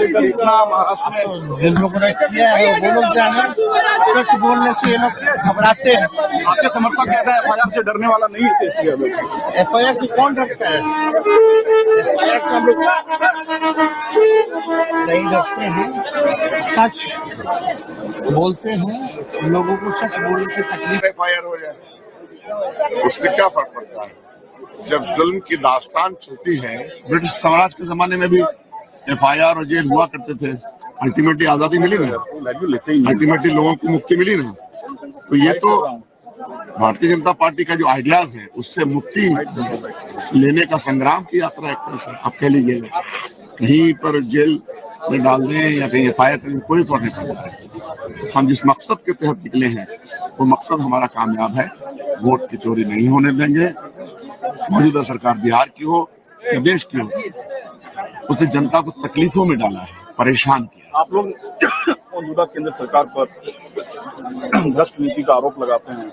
लेकर इतना महाराष्ट्र में तो जिन लोगों ने किया है वो लोग जाने, सच बोलने से ये लोग घबराते हैं। आपके समर्थक कहते हैं FIR से डरने वाला नहीं है इसलिए। FIR से कौन डरता है? FIR से हम लोग नहीं डरते हैं, सच बोलते हैं। लोगों को सच बोलने से तकलीफ FIR हो जाए उससे क्या फर्क पड़ता है? जब जुल्म की दास्तान चलती है, ब्रिटिश साम्राज्य के जमाने में भी FIR और जेल हुआ करते थे, अल्टीमेटली आजादी मिली ना, अल्टीमेटली लोगों को मुक्ति मिली ना। तो ये तो भारतीय जनता पार्टी का जो आइडियाज है उससे मुक्ति लेने का संग्राम की यात्रा एक तरह से आप कह लीजिएगा। कहीं पर जेल में डाल दें या कहीं FIR करें, कोई फर्क नहीं पड़ता है। हम जिस मकसद के तहत निकले हैं वो मकसद हमारा कामयाब है। वोट की चोरी नहीं होने देंगे। मौजूदा सरकार बिहार की हो या देश की हो, उसने जनता को तकलीफों में डाला है, परेशान किया। आप लोग मौजूदा केंद्र सरकार पर भ्रष्ट नीति का आरोप लगाते हैं।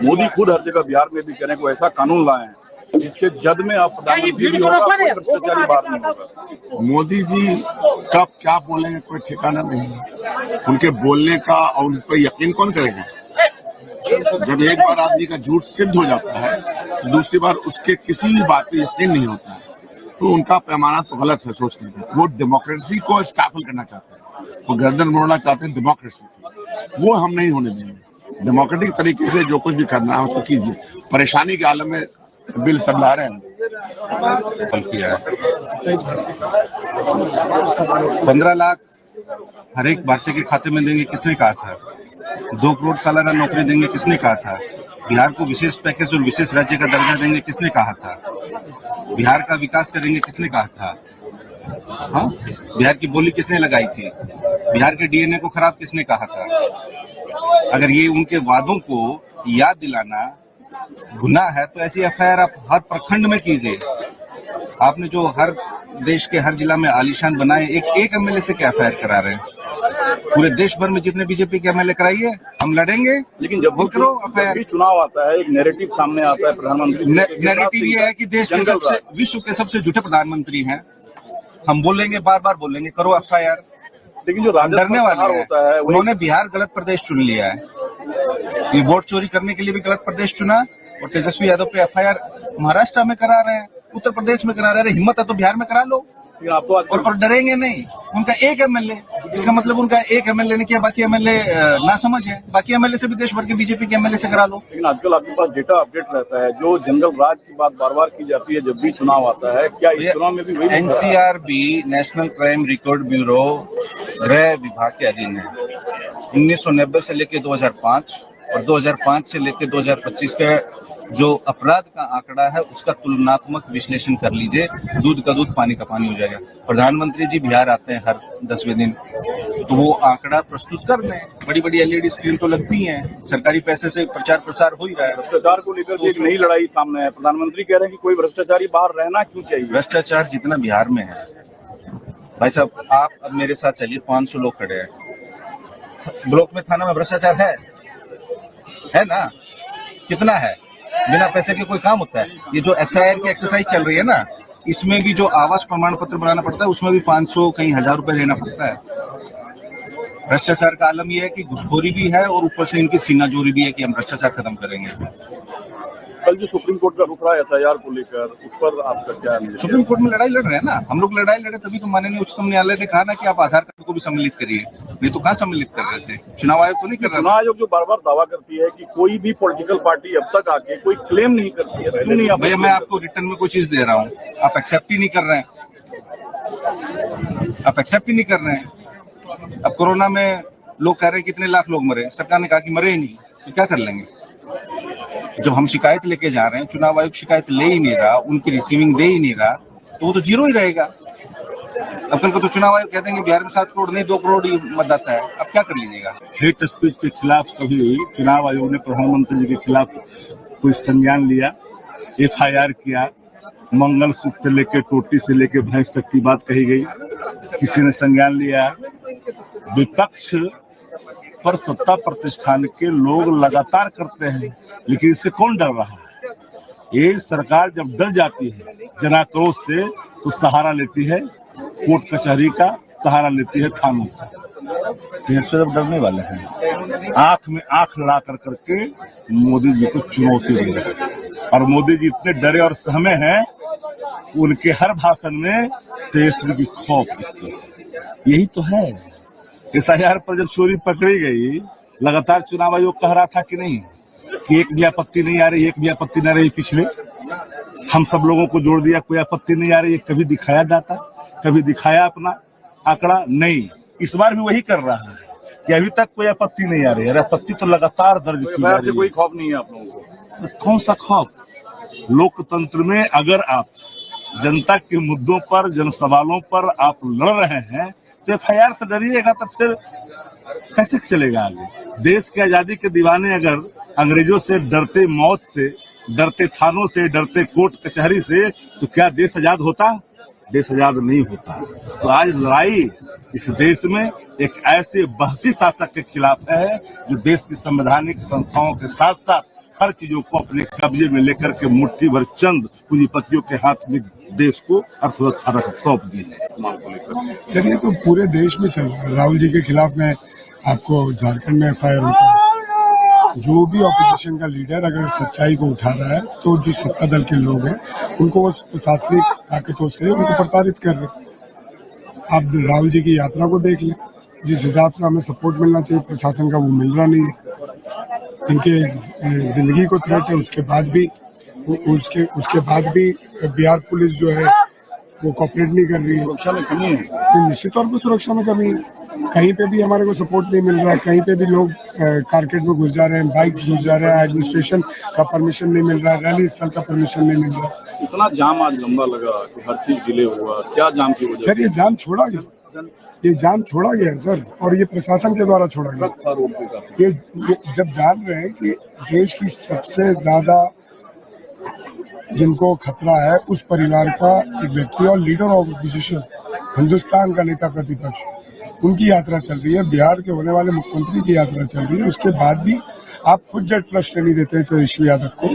मोदी खुद हर जगह बिहार में भी कहने को ऐसा कानून लाए हैं जिसके जद में आप प्रधानमंत्री भी होगा, कोई भ्रष्टाचारी बाहर नहीं होगा। मोदी जी कब क्या बोलेंगे कोई ठिकाना नहीं। उनके बोलने का और उस पर यकीन कौन करेगा? जब एक बार आदमी का झूठ सिद्ध हो जाता है तो दूसरी बार उसके किसी भी बात पे यकीन नहीं होता है। तो उनका पैमाना तो गलत है सोचने का। वो डेमोक्रेसी को स्टैफल करना चाहते हैं, वो गर्दन मोड़ना चाहते हैं डेमोक्रेसी की। वो हम नहीं होने देंगे। डेमोक्रेटिक तरीके से जो कुछ भी करना है उसको कीजिए। परेशानी के आलम में बिल सब ला रहे हैं। किया है 15 लाख हर एक भारतीय के खाते में देंगे, किसने कहा था? 2 करोड़ सालाना नौकरी देंगे, किसने कहा था? बिहार को विशेष पैकेज और विशेष राज्य का दर्जा देंगे, किसने कहा था? बिहार का विकास करेंगे, किसने कहा था? हाँ, बिहार की बोली किसने लगाई थी? बिहार के DNA को खराब किसने कहा था? अगर ये उनके वादों को याद दिलाना गुनाह है तो ऐसी FIR आप हर प्रखंड में कीजिए। आपने जो हर देश के हर जिला में आलीशान बनाए, एक MLA से क्या FIR करा रहे हैं? पूरे देश भर में जितने बीजेपी के MLA कराइए, हम लड़ेंगे। लेकिन जब भी चुनाव आता है एक नैरेटिव सामने आता है प्रधानमंत्री। नैरेटिव ये है कि देश के विश्व के सबसे झूठे प्रधानमंत्री हैं। हम बोलेंगे, बार बार बोलेंगे, करो FIR। लेकिन जो डरने वाले होता है उन्होंने बिहार गलत प्रदेश चुन लिया है। ये वोट चोरी करने के लिए भी गलत प्रदेश चुना और तेजस्वी यादव पे FIR महाराष्ट्र में करा रहे हैं, उत्तर प्रदेश में करा रहे हैं। हिम्मत है तो बिहार में करा लो। और डरेंगे नहीं। उनका एक MLA, इसका मतलब उनका एक MLA ने किया, बाकी MLA ना समझ है। बाकी MLA से भी देश भर के बीजेपी के MLA से करा लो। लेकिन आजकल आपके पास डेटा अपडेट रहता है, जो जंगल राज की बात बार बार की जाती है जब भी चुनाव आता है, क्या इस चुनाव में भी वही? NCRB national crime record bureau गृह विभाग के अधीन है। 1990 से लेकर 2005 और 2005 से लेकर 2025 का जो अपराध का आंकड़ा है उसका तुलनात्मक विश्लेषण कर लीजिए। दूध का दूध, पानी का पानी हो जाएगा। प्रधानमंत्री जी बिहार आते हैं हर 10वें दिन, तो वो आंकड़ा प्रस्तुत कर दें। बड़ी बड़ी LED स्क्रीन तो लगती हैं, सरकारी पैसे से प्रचार प्रसार हो ही रहा है। भ्रष्टाचार को लेकर एक नई लड़ाई सामने है। प्रधानमंत्री कह रहे हैं कि कोई भ्रष्टाचारी बाहर रहना क्यों चाहिए? भ्रष्टाचार जितना बिहार में है, भाई साहब आप अब मेरे साथ चलिए, 500 लोग खड़े हैं। ब्लॉक में, थाना में भ्रष्टाचार है ना? कितना है? बिना पैसे के कोई काम होता है? ये जो SIR की एक्सरसाइज चल रही है ना, इसमें भी जो आवास प्रमाण पत्र बनाना पड़ता है उसमें भी 500 कहीं 1000 रुपए देना पड़ता है। भ्रष्टाचार का आलम यह है कि घुसखोरी भी है और ऊपर से इनकी सीनाजोरी भी है कि हम भ्रष्टाचार खत्म करेंगे। कल जो सुप्रीम कोर्ट का रुख रहा है SIR को लेकर, उस पर आपका क्या है? सुप्रीम कोर्ट में लड़ाई लड़ रहे हैं ना हम लोग। लड़ाई लड़े तभी तो माननीय उच्चतम न्यायालय ने कहा ना कि आप आधार कार्ड को भी सम्मिलित करिए। नहीं तो कहाँ सम्मिलित कर रहे थे? चुनाव आयोग तो नहीं कर रहा। चुनाव आयोग जो बार बार दावा करती है कि कोई भी पॉलिटिकल पार्टी अब तक आके कोई क्लेम नहीं करती है, क्यों नहीं? भैया मैं आपको रिटर्न में कोई चीज दे रहा हूँ, आप एक्सेप्ट ही नहीं कर रहे हैं। आप एक्सेप्ट ही नहीं कर रहे हैं। अब कोरोना में लोग कह रहे हैं कितने लाख लोग मरे, सरकार ने कहा कि मरे ही नहीं, तो क्या कर लेंगे? जब हम शिकायत लेके जा रहे हैं, चुनाव आयोग शिकायत ले ही नहीं रहा, उनकी रिसीविंग दे ही नहीं रहा, तो वो तो जीरो ही रहेगा। अब कल को तो चुनाव आयोग कह देंगे बिहार में 7 करोड़ नहीं 2 करोड़ ही मतदाता है, अब क्या कर लीजिएगा? हेट स्पीच के खिलाफ कभी चुनाव आयोग ने प्रधानमंत्री जी के खिलाफ कोई संज्ञान लिया, FIR किया? मंगलसूत्र से लेकर टोटी से लेकर भैंस तक की बात कही गई, किसी ने संज्ञान लिया? विपक्ष पर सत्ता प्रतिष्ठान के लोग लगातार करते हैं, लेकिन इससे कौन डर रहा है? ये सरकार जब डर जाती है जनाक्रोश से तो सहारा लेती है कोर्ट कचहरी का सहारा लेती है, थानों का। तो इससे जब डरने वाले हैं, आंख में आंख लड़ा कर करके मोदी जी को चुनौती दे रहे हैं। और मोदी जी इतने डरे और सहमे हैं, उनके हर भाषण में तेजस्वी की खौफ दिखती है। यही तो है। SIR पर जब चोरी पकड़ी गई, लगातार चुनाव आयोग कह रहा था कि नहीं कि एक भी आपत्ति नहीं आ रही, एक भी आपत्ति नहीं आ रही। पिछले हम सब लोगों को जोड़ दिया, कोई आपत्ति नहीं आ रही। कभी दिखाया डाटा, कभी दिखाया अपना आंकड़ा? नहीं। इस बार भी वही कर रहा है कि अभी तक कोई आपत्ति नहीं आ रही है। आपत्ति तो लगातार दर्ज की जा रही है। कोई खौफ नहीं है आप लोगों को? कौन सा खौफ? लोकतंत्र में अगर आप जनता के मुद्दों पर, जन सवालों पर आप लड़ रहे हैं तो FIR से डरिएगा तो फिर कैसे चलेगा आगे? देश की आजादी के दीवाने अगर अंग्रेजों से डरते, मौत से डरते, थानों से डरते, कोर्ट कचहरी से, तो क्या देश आजाद होता? देश आजाद नहीं होता। तो आज लड़ाई इस देश में एक ऐसे बहसी शासक के खिलाफ है जो देश की संवैधानिक संस्थाओं के साथ साथ हर चीजों को अपने कब्जे में लेकर के मुट्ठी भर चंद पूंजीपतियों के हाथ में देश को अर्थव्यवस्था सौंप दी है। सर, ये तो पूरे देश में चल रहा है। राहुल जी के खिलाफ में आपको झारखंड में FIR होता है। जो भी ऑपोजिशन का लीडर अगर सच्चाई को उठा रहा है तो जो सत्ता दल के लोग हैं उनको वो प्रशासनिक ताकतों से उनको प्रताड़ित कर रहे हैं। आप राहुल जी की यात्रा को देख लें, जिस हिसाब से हमें सपोर्ट मिलना चाहिए प्रशासन का, वो मिल रहा नहीं है। इनके जिंदगी को थ्रेट है, उसके बाद भी बिहार पुलिस जो है वो कॉपरेट नहीं कर रही है। सुरक्षा में कमी है, तो निश्चित तौर पर सुरक्षा में कमी है। कहीं पे भी हमारे को सपोर्ट नहीं मिल रहा है, कहीं पे भी लोग कारकेट में घुस जा रहे हैं, बाइक्स घुस जा रहे हैं, एडमिनिस्ट्रेशन का परमिशन नहीं मिल रहा है, रैली स्थल का परमिशन नहीं मिल रहा है। इतना जाम आज लंबा लगा कि हर चीज डिले हुआ। क्या जाम की वजह? सर, ये जाम छोड़ा गया है सर, और ये प्रशासन के द्वारा छोड़ा गया। ये जब जान रहे हैं कि देश की सबसे ज्यादा जिनको खतरा है उस परिवार का एक व्यक्ति और लीडर ऑफ ऑपोजिशन, हिंदुस्तान का नेता प्रतिपक्ष, उनकी यात्रा चल रही है, बिहार के होने वाले मुख्यमंत्री की यात्रा चल रही है, उसके बाद भी आप खुद जेड प्लस श्रेणी देते हैं तेजस्वी यादव को,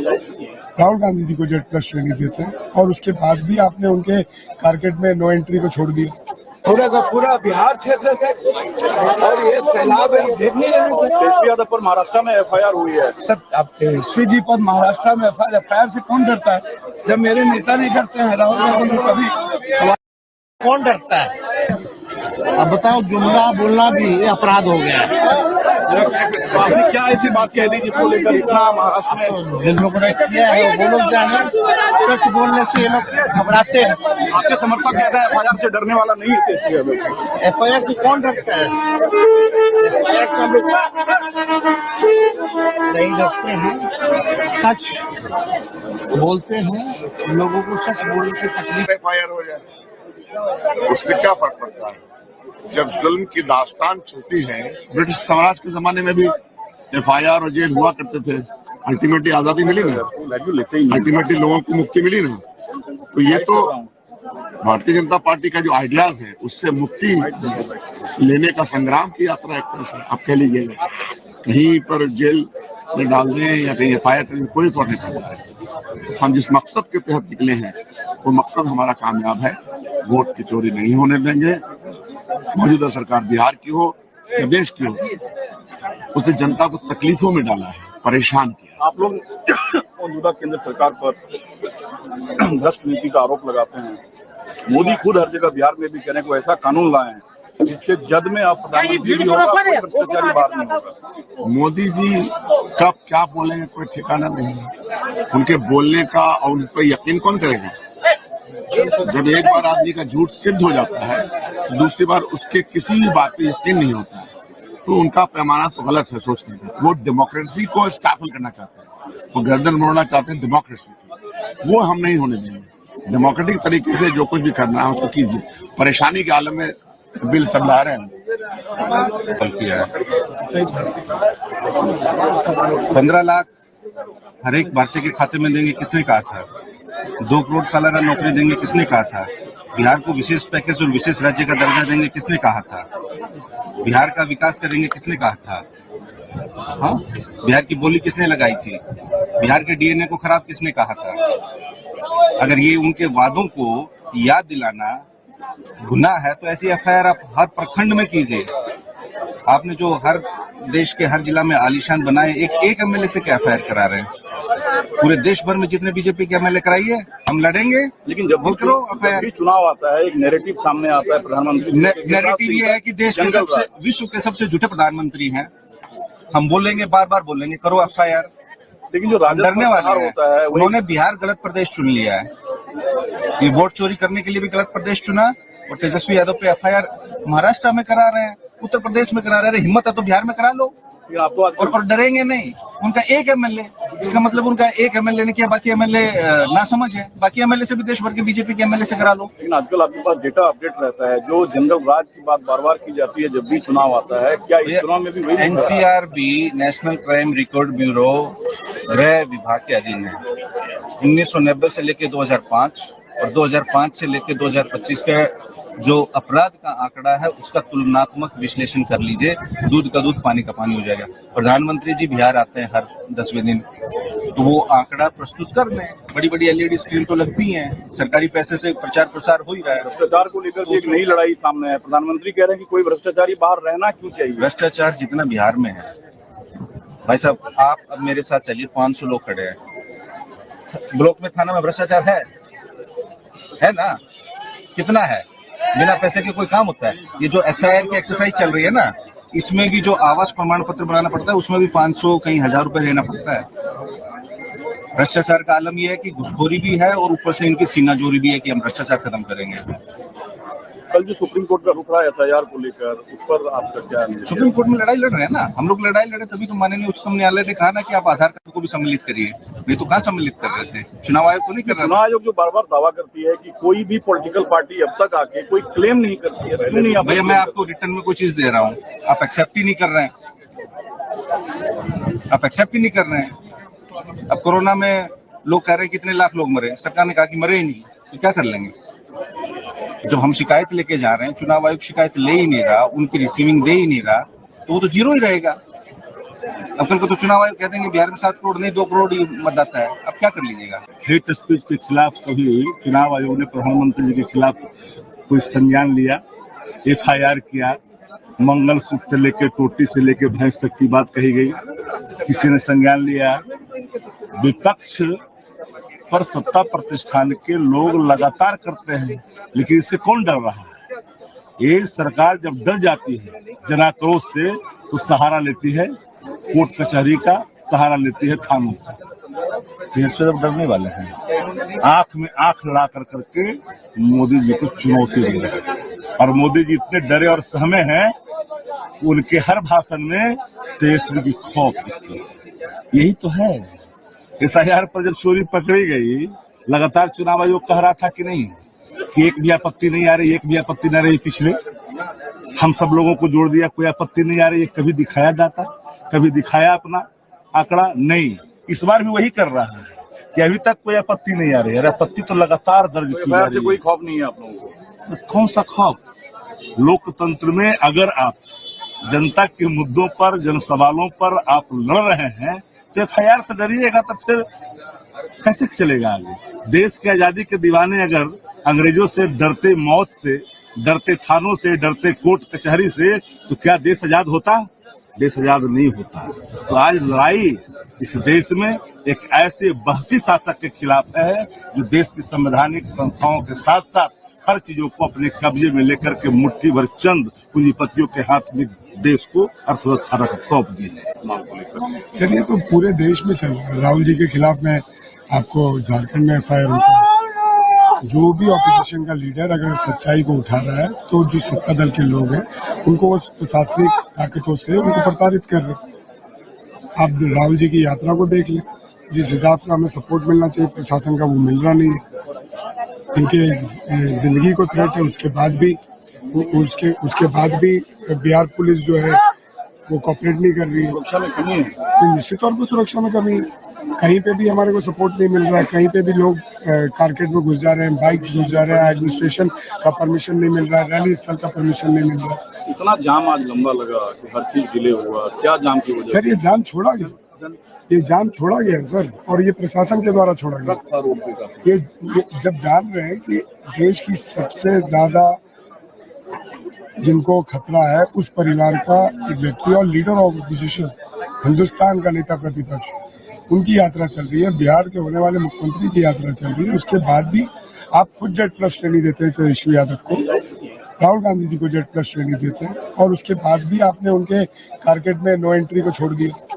राहुल गांधी जी को जेड प्लस श्रेणी देते हैं, और उसके बाद भी आपने उनके कारकेट में नो एंट्री को छोड़ दिया। पूरा का पूरा बिहार क्षेत्र से और ये सैलाब देख नहीं रहे सर। तेजस्वी यादव पर महाराष्ट्र में FIR हुई है सर, अब तेजस्वी जी पर महाराष्ट्र में FIR से कौन डरता है? जब मेरे नेता नहीं करते हैं, राहुल गांधी कभी कौन डरता है? अब बताओ, जुमला बोलना भी अपराध हो गया है। तो आपने क्या ऐसी बात कह दी जिसको लेकर इतना महाराष्ट्र में? जिन लोगों ने किया है वो लोग जाने, सच बोलने से ये लोग घबराते हैं। आपके समर्थक कहता है FIR से डरने वाला नहीं है तेजस्वी यादव। FIR से कौन डरता है? FIR से हम लोग नहीं डरते हैं, सच बोलते हैं। लोगों को सच बोलने से तकलीफ FIR हो जाए, उससे क्या फर्क पड़ता है? जब जुल्म की दास्तान चलती है, ब्रिटिश साम्राज्य के जमाने में भी FIR और जेल हुआ करते थे, अल्टीमेटली आजादी मिली ना, अल्टीमेटली लोगों को मुक्ति मिली ना। तो ये तो भारतीय जनता पार्टी का जो आइडियाज है उससे मुक्ति लेने का संग्राम की यात्रा एक तरह से आप कह लीजिएगा। कहीं पर जेल में डाल दें या कहीं FIR करें, कोई फर्क नहीं पड़ता है। हम जिस मकसद के तहत निकले हैं वो मकसद हमारा कामयाब है। वोट की चोरी नहीं होने देंगे। मौजूदा सरकार बिहार की हो या देश की हो, उसने जनता को तकलीफों में डाला है, परेशान किया। आप लोग मौजूदा केंद्र सरकार पर भ्रष्ट नीति का आरोप लगाते हैं। मोदी खुद हर जगह बिहार में भी कहने को ऐसा कानून लाए हैं जिसके जद में आप प्रधानमंत्री भी होगा, कोई भ्रष्टाचारी बाहर नहीं होगा। मोदी जी कब क्या बोलेंगे कोई ठिकाना नहीं है। उनके बोलने का और उन पर यकीन कौन करेगा? जब एक बार आदमी का झूठ सिद्ध हो जाता है तो दूसरी बार उसके किसी भी बात पे यकीन नहीं होता है, तो उनका पैमाना तो गलत है सोचने का। वो डेमोक्रेसी को स्टैफल करना चाहते हैं, वो गर्दन मोड़ना चाहते हैं डेमोक्रेसी की। वो हम नहीं होने देंगे। डेमोक्रेटिक तरीके से जो कुछ भी करना है उसको कीजिए। परेशानी के आलम में बिल सब ला रहे हैं। 15 लाख हर एक भारतीय के खाते में देंगे, किसने कहा था? 2 करोड़ सालाना नौकरी देंगे, किसने कहा था? बिहार को विशेष पैकेज और विशेष राज्य का दर्जा देंगे, किसने कहा था? बिहार का विकास करेंगे, किसने कहा था? हाँ, बिहार की बोली किसने लगाई थी? बिहार के DNA को खराब किसने कहा था? अगर ये उनके वादों को याद दिलाना गुनाह है तो ऐसी एफआईआर आप हर प्रखंड में कीजिए। आपने जो हर देश के हर जिला में आलीशान बनाए, एक एमएलए से क्या एफआईआर करा रहे हैं? पूरे देश भर में जितने बीजेपी के एमएलए कराइए, हम लड़ेंगे। लेकिन जब भी चुनाव आता है, एक नैरेटिव सामने आता है प्रधानमंत्री। नैरेटिव ये है कि देश के सबसे, विश्व के सबसे झूठे प्रधानमंत्री हैं। हम बोलेंगे, बार बार बोलेंगे, करो एफआईआर। लेकिन जो डरने वाला होता है, उन्होंने बिहार गलत प्रदेश चुन लिया है। ये वोट चोरी करने के लिए भी गलत प्रदेश चुना, और तेजस्वी यादव पे एफआईआर महाराष्ट्र में करा रहे हैं, उत्तर प्रदेश में करा रहे हैं। हिम्मत है तो बिहार में करा लो, और डरेंगे नहीं। उनका एक एमएलए, इसका मतलब उनका एक एमएलए ने किया, बाकी एमएलए ना समझ है। बाकी एमएलए से भी देश भर के बीजेपी के एमएलए से करा लो। लेकिन आजकल आपके पास डेटा अपडेट रहता है, जो जंगल राज की बात बार बार की जाती है जब भी चुनाव आता है, क्या इस चुनाव में भी वही? NCRB, national crime record bureau, गृह विभाग के अधीन है। 1990 से लेकर 2005 और 2005 से लेकर 2025 का जो अपराध का आंकड़ा है, उसका तुलनात्मक विश्लेषण कर लीजिए। दूध का दूध, पानी का पानी हो जाएगा। प्रधानमंत्री जी बिहार आते हैं हर 10वें दिन, तो वो आंकड़ा प्रस्तुत कर दें। बड़ी बड़ी एलईडी स्क्रीन तो लगती हैं, सरकारी पैसे से प्रचार प्रसार हो ही रहा है। भ्रष्टाचार को लेकर एक नई लड़ाई सामने है। प्रधानमंत्री कह रहे हैं कि कोई भ्रष्टाचारी बाहर रहना क्यों चाहिए? भ्रष्टाचार जितना बिहार में है, भाई साहब, आप अब मेरे साथ चलिए। 500 लोग खड़े हैं ब्लॉक में, थाना में भ्रष्टाचार है ना? कितना है? बिना पैसे के कोई काम होता है? ये जो एसआईआर की एक्सरसाइज चल रही है ना, इसमें भी जो आवास प्रमाण पत्र बनाना पड़ता है, उसमें भी 500 कहीं 1000 रुपए देना पड़ता है। भ्रष्टाचार का आलम यह है कि घुसखोरी भी है, और ऊपर से इनकी सीनाजोरी भी है कि हम भ्रष्टाचार खत्म करेंगे। कल जो सुप्रीम कोर्ट का रुख रहा है एसआईआर को लेकर, उस पर आपका क्या है? सुप्रीम कोर्ट में लड़ाई लड़ रहे हैं ना हम लोग। लड़ाई लड़े तभी तो माननीय उच्चतम न्यायालय ने कहा ना कि आप आधार कार्ड को भी सम्मिलित करिए। नहीं तो कहाँ सम्मिलित कर रहे थे? चुनाव आयोग तो नहीं कर रहा। चुनाव आयोग जो बार बार दावा करती है कि कोई भी पॉलिटिकल पार्टी अब तक आके कोई क्लेम नहीं करती है, क्यों नहीं? भैया, मैं आपको रिटर्न में कोई चीज दे रहा हूँ, आप एक्सेप्ट ही नहीं कर रहे हैं। आप एक्सेप्ट ही नहीं कर रहे हैं। अब कोरोना में लोग कह रहे हैं कितने लाख लोग मरे, सरकार ने कहा कि मरे ही नहीं, तो क्या कर लेंगे? जब हम शिकायत लेके जा रहे हैं, चुनाव आयोग शिकायत ले ही नहीं रहा, उनकी रिसीविंग दे ही नहीं रहा, तो वो तो जीरो ही रहेगा। अब कल को तो चुनाव आयोग कह देंगे बिहार में 7 करोड़ नहीं 2 करोड़ ही मतदाता है, अब क्या कर लीजिएगा? हेट स्पीच के खिलाफ कभी चुनाव आयोग ने प्रधानमंत्री जी के खिलाफ कोई संज्ञान लिया, एफआईआर किया? मंगलसूत्र से लेकर टोटी से लेकर भैंस तक की बात कही गई, किसी ने संज्ञान लिया? विपक्ष पर सत्ता प्रतिष्ठान के लोग लगातार करते हैं, लेकिन इससे कौन डर रहा है? ये सरकार जब डर जाती है जनाक्रोश से, तो सहारा लेती है कोर्ट कचहरी का, सहारा लेती है थानों का। तो इससे जब डरने वाले हैं, आंख में आंख ला कर करके मोदी जी को चुनौती दे रहे हैं। और मोदी जी इतने डरे और सहमे हैं, उनके हर भाषण में तेजस्वी की खौफ दिखती है। यही तो है। एसआईआर पर जब चोरी पकड़ी गई, लगातार चुनाव आयोग कह रहा था कि नहीं कि एक भी आपत्ति नहीं आ रही, एक भी आपत्ति नहीं आ रही। पिछले हम सब लोगों को जोड़ दिया, कोई आपत्ति नहीं आ रही। कभी दिखाया डाटा, कभी दिखाया अपना आंकड़ा? नहीं। इस बार भी वही कर रहा है कि अभी तक कोई आपत्ति नहीं आ रही है। आपत्ति तो लगातार दर्ज की जा रही है। कोई खौफ नहीं है आप लोगों को? कौन सा खौफ? लोकतंत्र में अगर आप जनता के मुद्दों पर, जन सवालों पर आप लड़ रहे हैं, तो एफआईआर से डरिएगा तो फिर कैसे चलेगा आगे? देश की आजादी के दीवाने अगर अंग्रेजों से डरते, मौत से डरते, थानों से डरते, कोर्ट कचहरी से, तो क्या देश आजाद होता? देश आजाद नहीं होता। तो आज लड़ाई इस देश में एक ऐसे बहसी शासक के खिलाफ है जो देश की संवैधानिक संस्थाओं के साथ साथ हर चीजों को अपने कब्जे में लेकर के मुट्ठी भर चंद पूंजीपतियों के हाथ में देश को अर्थव्यवस्था सौंप दी है। सर, ये तो पूरे देश में चल रहा है। राहुल जी के खिलाफ में आपको झारखंड में एफआईआर होता है। जो भी ऑपोजिशन का लीडर अगर सच्चाई को उठा रहा है, तो जो सत्ता दल के लोग हैं उनको प्रशासनिक ताकतों से उनको प्रताड़ित कर रहे हैं। आप राहुल जी की यात्रा को देख लें, जिस हिसाब से हमें सपोर्ट मिलना चाहिए प्रशासन का, वो मिल रहा नहीं है। इनके जिंदगी को थ्रेट है, उसके बाद भी बिहार पुलिस जो है वो कॉपरेट नहीं कर रही है। सुरक्षा में कमी है, तो निश्चित तौर पर सुरक्षा में कमी है। कहीं पे भी हमारे को सपोर्ट नहीं मिल रहा है, कहीं पे भी लोग कारकेट में घुस जा रहे हैं, बाइक्स घुस जा रहे हैं, एडमिनिस्ट्रेशन का परमिशन नहीं मिल रहा है, रैली स्थल का परमिशन नहीं मिल रहा है। इतना जाम आज लंबा लगा कि हर चीज डिले हुआ, क्या जाम की वजह? सर, ये जाम छोड़ा गया, ये जाम छोड़ा गया है सर, और ये प्रशासन के द्वारा छोड़ा गया। था रोड पे का। ये जब जान रहे हैं कि देश की सबसे ज्यादा जिनको खतरा है उस परिवार का एक व्यक्ति और लीडर ऑफ ऑपोजिशन, हिंदुस्तान का नेता प्रतिपक्ष, उनकी यात्रा चल रही है, बिहार के होने वाले मुख्यमंत्री की यात्रा चल रही है, उसके बाद भी आप खुद जेड प्लस श्रेणी देते हैं तेजस्वी यादव को, राहुल गांधी जी को जेड प्लस श्रेणी देते हैं, और उसके बाद भी आपने उनके कारकेट में नो एंट्री को छोड़ दिया।